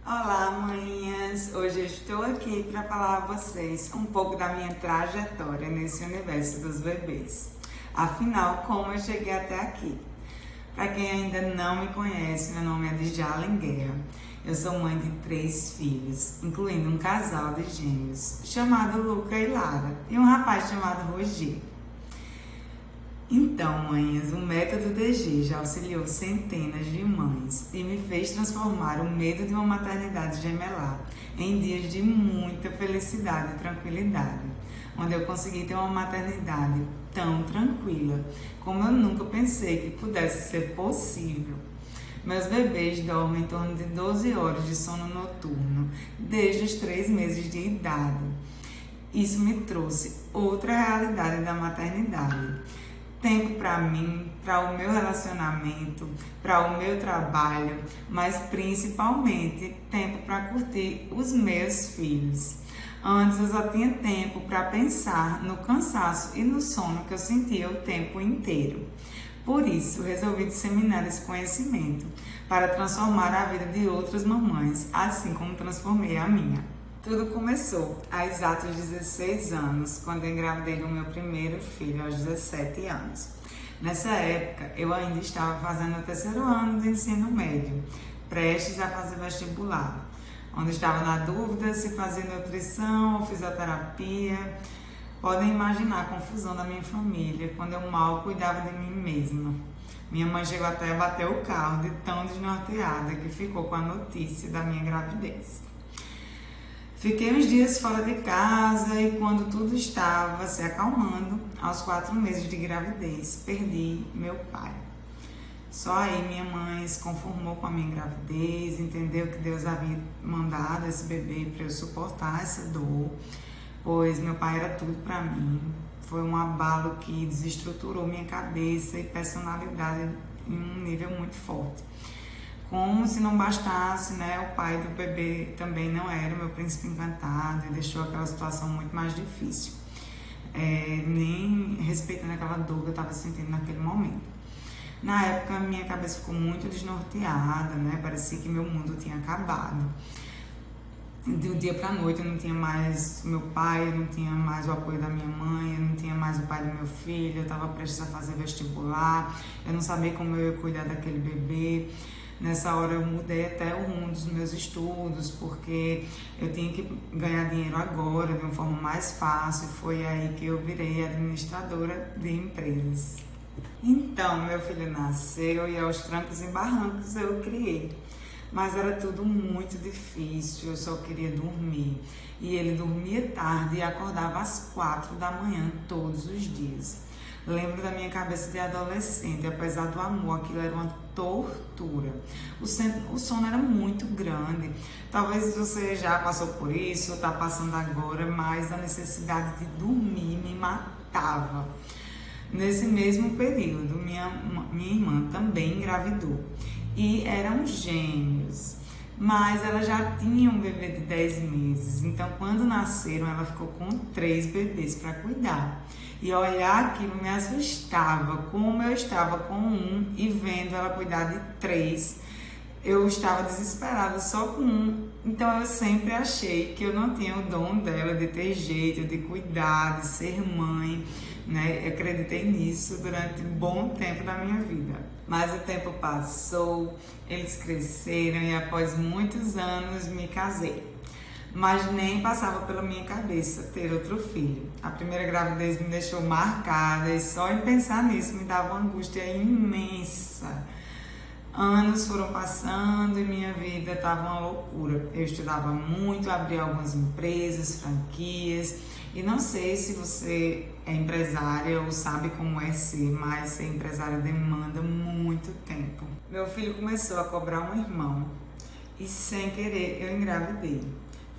Olá, manhãs! Hoje eu estou aqui para falar a vocês um pouco da minha trajetória nesse universo dos bebês. Afinal, como eu cheguei até aqui? Para quem ainda não me conhece, meu nome é Djalen Guerra. Eu sou mãe de 3 filhos, incluindo um casal de gêmeos chamado Luca e Lara e um rapaz chamado Roger. Então, manhãs, o método DG já auxiliou centenas de mães e me fez transformar o medo de uma maternidade gemelar em dias de muita felicidade e tranquilidade, onde eu consegui ter uma maternidade tão tranquila como eu nunca pensei que pudesse ser possível. Meus bebês dormem em torno de 12 horas de sono noturno desde os 3 meses de idade. Isso me trouxe outra realidade da maternidade. Tempo para mim, para o meu relacionamento, para o meu trabalho, mas principalmente tempo para curtir os meus filhos. Antes eu só tinha tempo para pensar no cansaço e no sono que eu sentia o tempo inteiro. Por isso, resolvi disseminar esse conhecimento para transformar a vida de outras mamães, assim como transformei a minha. Tudo começou há exatos 16 anos, quando eu engravidei do meu primeiro filho, aos 17 anos. Nessa época, eu ainda estava fazendo o 3º ano de ensino médio, prestes a fazer vestibular, onde estava na dúvida se fazer nutrição ou fisioterapia. Podem imaginar a confusão da minha família, quando eu mal cuidava de mim mesma. Minha mãe chegou até a bater o carro de tão desnorteada que ficou com a notícia da minha gravidez. Fiquei uns dias fora de casa e quando tudo estava se acalmando, aos 4 meses de gravidez, perdi meu pai. Só aí minha mãe se conformou com a minha gravidez, entendeu que Deus havia mandado esse bebê para eu suportar essa dor, pois meu pai era tudo para mim. Foi um abalo que desestruturou minha cabeça e personalidade em um nível muito forte. Como se não bastasse, né, o pai do bebê também não era o meu príncipe encantado e deixou aquela situação muito mais difícil, nem respeitando aquela dor que eu estava sentindo naquele momento. Na época, minha cabeça ficou muito desnorteada, né, parecia que meu mundo tinha acabado. Do dia para a noite eu não tinha mais meu pai, eu não tinha mais o apoio da minha mãe, eu não tinha mais o pai do meu filho, eu estava prestes a fazer vestibular, eu não sabia como eu ia cuidar daquele bebê. Nessa hora eu mudei até o rumo dos meus estudos, porque eu tinha que ganhar dinheiro agora, de uma forma mais fácil. Foi aí que eu virei administradora de empresas. Então, meu filho nasceu e aos trancos e barrancos eu criei. Mas era tudo muito difícil, eu só queria dormir. E ele dormia tarde e acordava às 4 da manhã todos os dias. Lembro da minha cabeça de adolescente, apesar do amor, aquilo era uma tortura. O sono era muito grande. Talvez você já passou por isso, ou está passando agora, mas a necessidade de dormir me matava. Nesse mesmo período, minha irmã também engravidou. E eram gêmeos, mas ela já tinha um bebê de 10 meses. Então, quando nasceram, ela ficou com 3 bebês para cuidar. E olhar aquilo me assustava, como eu estava com um e vendo ela cuidar de 3. Eu estava desesperada só com um. Então, eu sempre achei que eu não tinha o dom dela de ter jeito, de cuidar, de ser mãe, né? Eu acreditei nisso durante um bom tempo da minha vida. Mas o tempo passou, eles cresceram e após muitos anos me casei. Mas nem passava pela minha cabeça ter outro filho. A primeira gravidez me deixou marcada e só em pensar nisso me dava uma angústia imensa. Anos foram passando e minha vida estava uma loucura. Eu estudava muito, abri algumas empresas, franquias. E não sei se você é empresária ou sabe como é ser, mas ser empresária demanda muito tempo. Meu filho começou a cobrar um irmão e sem querer eu engravidei.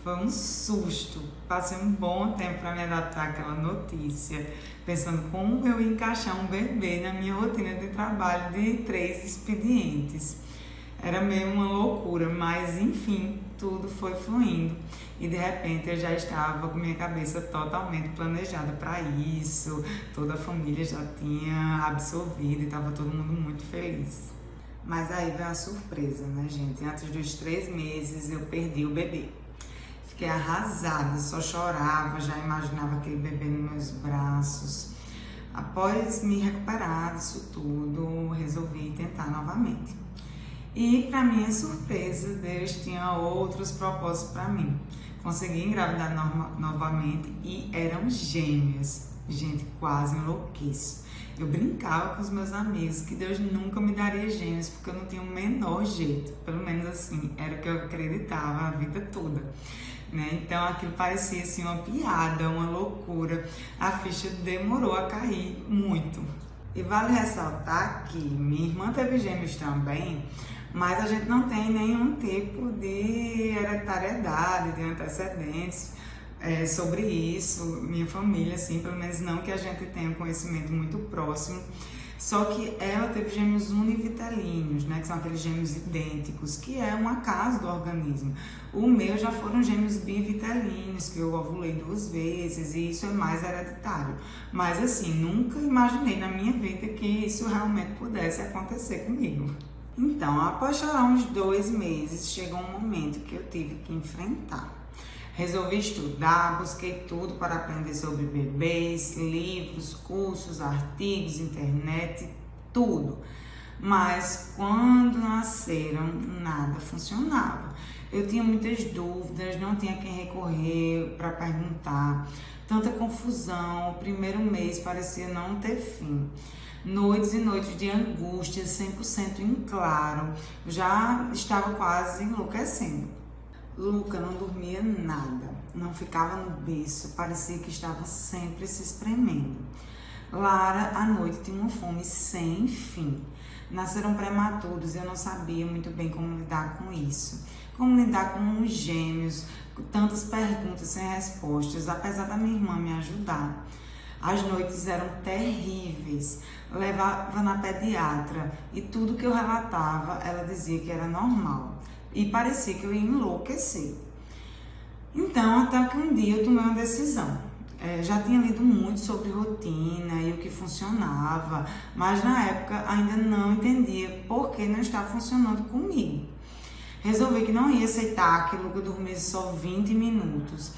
Foi um susto. Passei um bom tempo para me adaptar àquela notícia, pensando como eu ia encaixar um bebê na minha rotina de trabalho de 3 expedientes. Era meio uma loucura, mas enfim, tudo foi fluindo. E de repente eu já estava com minha cabeça totalmente planejada para isso. Toda a família já tinha absorvido e estava todo mundo muito feliz. Mas aí veio a surpresa, né, gente? Antes dos 3 meses eu perdi o bebê. Fiquei arrasada, só chorava, já imaginava aquele bebê nos meus braços. Após me recuperar disso tudo, resolvi tentar novamente. E, para minha surpresa, Deus tinha outros propósitos para mim. Consegui engravidar novamente e eram gêmeas. Gente, quase enlouqueço. Eu brincava com os meus amigos que Deus nunca me daria gêmeos, porque eu não tinha o menor jeito. Pelo menos assim, era o que eu acreditava a vida toda. Né? Então aquilo parecia assim uma piada, uma loucura. A ficha demorou a cair muito. E vale ressaltar que minha irmã teve gêmeos também, mas a gente não tem nenhum tipo de hereditariedade, de antecedentes sobre isso. Minha família, assim, pelo menos não que a gente tenha um conhecimento muito próximo. Só que ela teve gêmeos univitelíneos, né, que são aqueles gêmeos idênticos, que é um acaso do organismo. O meu já foram gêmeos bivitelíneos, que eu ovulei 2 vezes, e isso é mais hereditário. Mas assim, nunca imaginei na minha vida que isso realmente pudesse acontecer comigo. Então, após chorar uns 2 meses, chegou um momento que eu tive que enfrentar. Resolvi estudar, busquei tudo para aprender sobre bebês, livros, cursos, artigos, internet, tudo. Mas quando nasceram, nada funcionava. Eu tinha muitas dúvidas, não tinha quem recorrer para perguntar. Tanta confusão, o primeiro mês parecia não ter fim. Noites e noites de angústia, 100% em claro. Eu já estava quase enlouquecendo. Luca não dormia nada, não ficava no berço, parecia que estava sempre se espremendo. Lara, à noite, tinha uma fome sem fim. Nasceram prematuros e eu não sabia muito bem como lidar com isso. Como lidar com os gêmeos, com tantas perguntas sem respostas, apesar da minha irmã me ajudar. As noites eram terríveis, levava na pediatra e tudo que eu relatava, ela dizia que era normal. E parecia que eu ia enlouquecer. Então, até que um dia eu tomei uma decisão. Já tinha lido muito sobre rotina e o que funcionava, mas na época ainda não entendia por que não estava funcionando comigo. Resolvi que não ia aceitar que o Luca dormisse só 20 minutos.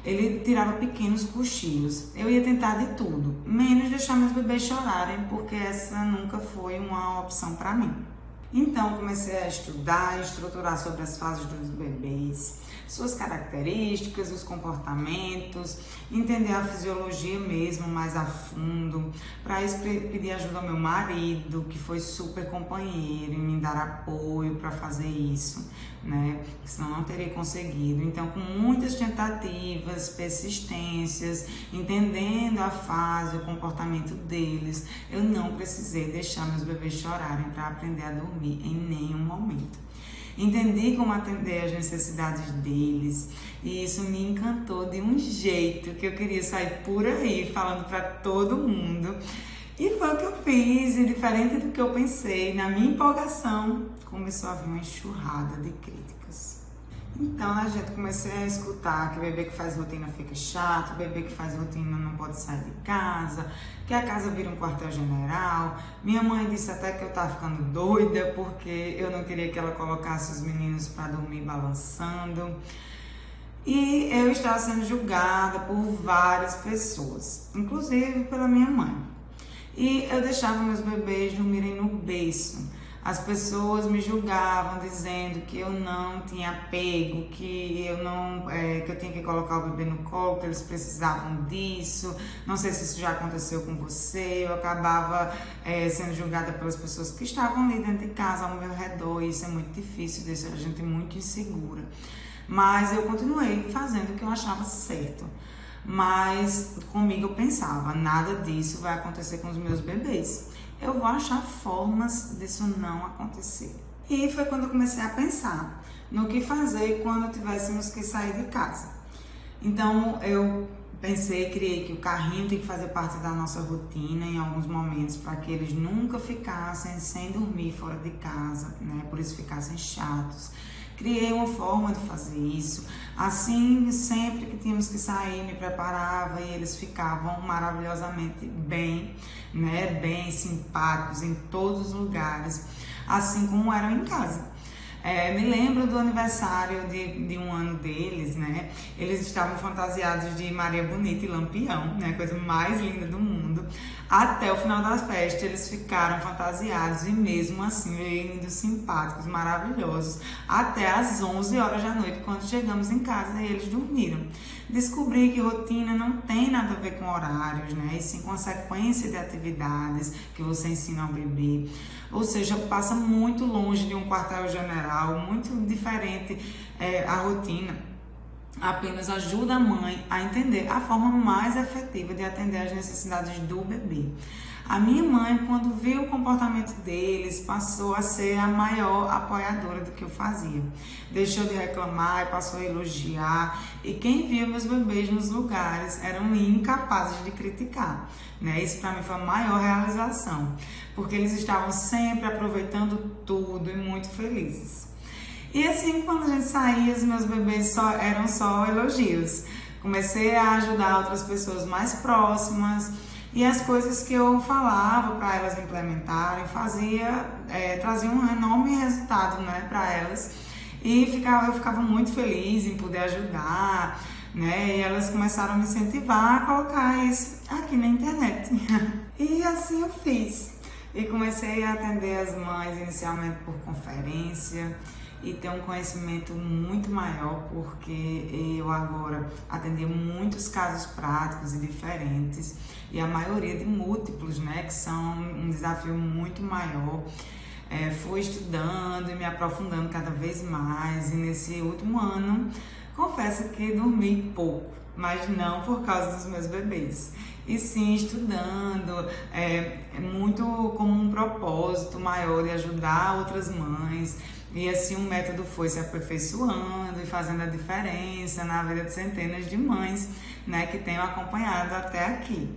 Ele tirava pequenos cochilos. Eu ia tentar de tudo, menos deixar meus bebês chorarem, porque essa nunca foi uma opção para mim. Então, comecei a estudar e estruturar sobre as fases dos bebês, suas características, os comportamentos, entender a fisiologia mesmo mais a fundo. Para isso, pedi ajuda ao meu marido, que foi super companheiro, em me dar apoio para fazer isso, né? Senão não teria conseguido. Então, com muitas tentativas, persistências, entendendo a fase, o comportamento deles, eu não precisei deixar meus bebês chorarem para aprender a dormir em nenhum momento. Entendi como atender às necessidades deles e isso me encantou de um jeito que eu queria sair por aí falando para todo mundo. E foi o que eu fiz, e diferente do que eu pensei, na minha empolgação, começou a vir uma enxurrada de críticas. Então a gente comecei a escutar que bebê que faz rotina fica chato, bebê que faz rotina não pode sair de casa, que a casa vira um quartel-general. Minha mãe disse até que eu estava ficando doida porque eu não queria que ela colocasse os meninos para dormir balançando. E eu estava sendo julgada por várias pessoas, inclusive pela minha mãe. E eu deixava meus bebês dormirem no berço. As pessoas me julgavam dizendo que eu não tinha apego, que eu tinha que colocar o bebê no colo, que eles precisavam disso. Não sei se isso já aconteceu com você. Eu acabava sendo julgada pelas pessoas que estavam ali dentro de casa, ao meu redor, e isso é muito difícil, deixa a gente muito insegura. Mas eu continuei fazendo o que eu achava certo. Mas comigo eu pensava, nada disso vai acontecer com os meus bebês. Eu vou achar formas disso não acontecer. E foi quando eu comecei a pensar no que fazer quando tivéssemos que sair de casa. Então eu criei que o carrinho tem que fazer parte da nossa rotina em alguns momentos, para que eles nunca ficassem sem dormir fora de casa, né? Por isso ficassem chatos. Criei uma forma de fazer isso. Assim, sempre que tínhamos que sair, me preparava e eles ficavam maravilhosamente bem, né? Bem simpáticos em todos os lugares. assim como eram em casa. Me lembro do aniversário de um ano deles, né? Eles estavam fantasiados de Maria Bonita e Lampião, né? A coisa mais linda do mundo. Até o final da festa eles ficaram fantasiados e mesmo assim lindos, simpáticos, maravilhosos. Até às 11 horas da noite, quando chegamos em casa e eles dormiram. Descobri que rotina não tem nada a ver com horários, né? E sim com a sequência de atividades que você ensina ao bebê. Ou seja, passa muito longe de um quartel-general, muito diferente a rotina. Apenas ajuda a mãe a entender a forma mais efetiva de atender às necessidades do bebê. A minha mãe, quando viu o comportamento deles, passou a ser a maior apoiadora do que eu fazia. Deixou de reclamar e passou a elogiar. E quem via meus bebês nos lugares eram incapazes de criticar, né? Isso para mim foi a maior realização, porque eles estavam sempre aproveitando tudo e muito felizes. E assim, quando a gente saía, os meus bebês eram só elogios. Comecei a ajudar outras pessoas mais próximas e as coisas que eu falava para elas implementarem trazia um enorme resultado, né, para elas. E eu ficava muito feliz em poder ajudar, né? E elas começaram a me incentivar a colocar isso aqui na internet. E assim eu fiz. E comecei a atender as mães inicialmente por conferência e ter um conhecimento muito maior, porque eu agora atendi muitos casos práticos e diferentes, e a maioria de múltiplos, né, que são um desafio muito maior. Fui estudando e me aprofundando cada vez mais, e nesse último ano, confesso que dormi pouco, mas não por causa dos meus bebês, e sim estudando, muito como um propósito maior de ajudar outras mães. E assim o método foi se aperfeiçoando e fazendo a diferença na vida de centenas de mães, né, que tenho acompanhado até aqui.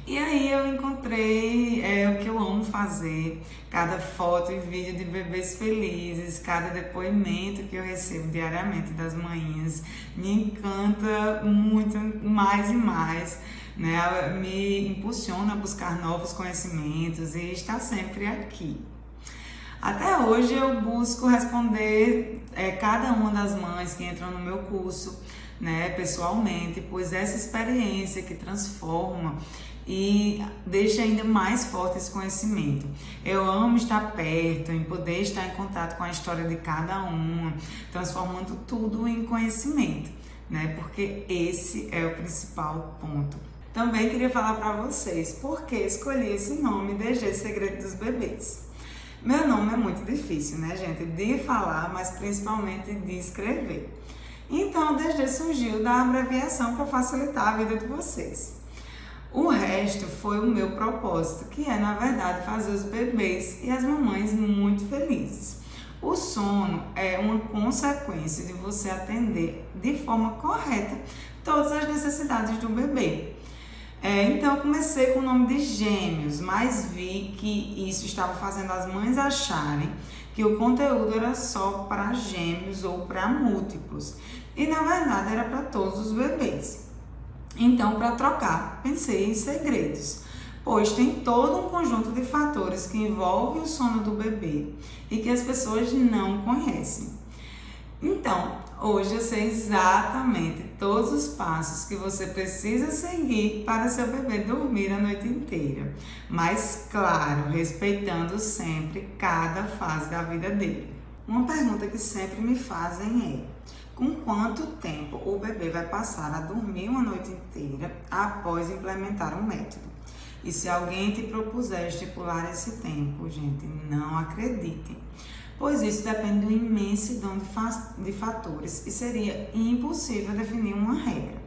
E aí eu encontrei o que eu amo fazer, cada foto e vídeo de bebês felizes, cada depoimento que eu recebo diariamente das manhinhas, me encanta muito mais e mais, né? Me impulsiona a buscar novos conhecimentos e estar sempre aqui. Até hoje eu busco responder cada uma das mães que entram no meu curso, né, pessoalmente, pois essa experiência que transforma e deixa ainda mais forte esse conhecimento. Eu amo estar perto, em poder estar em contato com a história de cada uma, transformando tudo em conhecimento, né? Porque esse é o principal ponto. Também queria falar para vocês por que escolhi esse nome, DG Segredo dos Bebês. Meu nome é muito difícil, né, gente? De falar, mas principalmente de escrever. Então, DG surgiu da abreviação para facilitar a vida de vocês. O resto foi o meu propósito, que é, na verdade, fazer os bebês e as mamães muito felizes. O sono é uma consequência de você atender de forma correta todas as necessidades do bebê. Então eu comecei com o nome de Gêmeos, mas vi que isso estava fazendo as mães acharem que o conteúdo era só para gêmeos ou para múltiplos. E na verdade era para todos os bebês. Então, para trocar, pensei em segredos, pois tem todo um conjunto de fatores que envolvem o sono do bebê e que as pessoas não conhecem. Então, hoje eu sei exatamente todos os passos que você precisa seguir para seu bebê dormir a noite inteira, mas claro, respeitando sempre cada fase da vida dele. Uma pergunta que sempre me fazem é: com quanto tempo o bebê vai passar a dormir uma noite inteira após implementar um método? E se alguém te propuser estipular esse tempo, gente, não acreditem, pois isso depende de uma imensidão de fatores e seria impossível definir uma regra,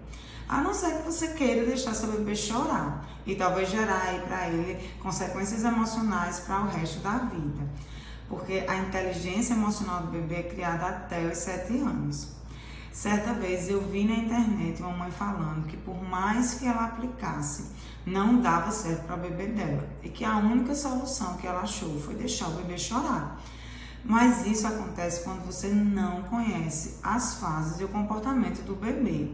a não ser que você queira deixar seu bebê chorar e talvez gerar aí para ele consequências emocionais para o resto da vida, porque a inteligência emocional do bebê é criada até os 7 anos. Certa vez eu vi na internet uma mãe falando que por mais que ela aplicasse, não dava certo para o bebê dela e que a única solução que ela achou foi deixar o bebê chorar. Mas isso acontece quando você não conhece as fases e o comportamento do bebê,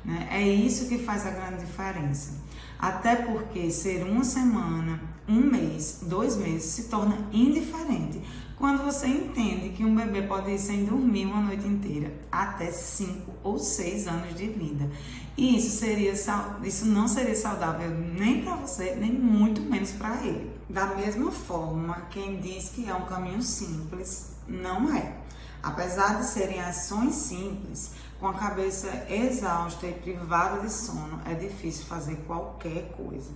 né? É isso que faz a grande diferença. Até porque ser uma semana, um mês, 2 meses se torna indiferente quando você entende que um bebê pode ir sem dormir uma noite inteira até 5 ou 6 anos de vida. E isso não seria saudável nem para você, nem muito menos para ele. Da mesma forma, quem diz que é um caminho simples, não é. Apesar de serem ações simples, com a cabeça exausta e privada de sono, é difícil fazer qualquer coisa.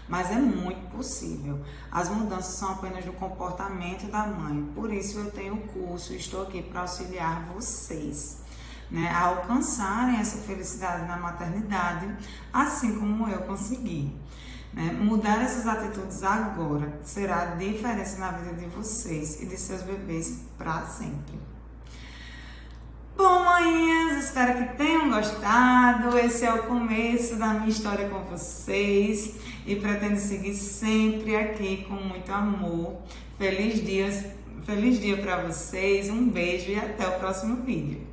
Mas é muito possível. As mudanças são apenas do comportamento da mãe. Por isso eu tenho o curso e estou aqui para auxiliar vocês, né, a alcançarem essa felicidade na maternidade, assim como eu consegui. Mudar essas atitudes agora será a diferença na vida de vocês e de seus bebês para sempre. Bom, mãinhas, espero que tenham gostado. Esse é o começo da minha história com vocês e pretendo seguir sempre aqui com muito amor. Feliz dia para vocês, um beijo e até o próximo vídeo.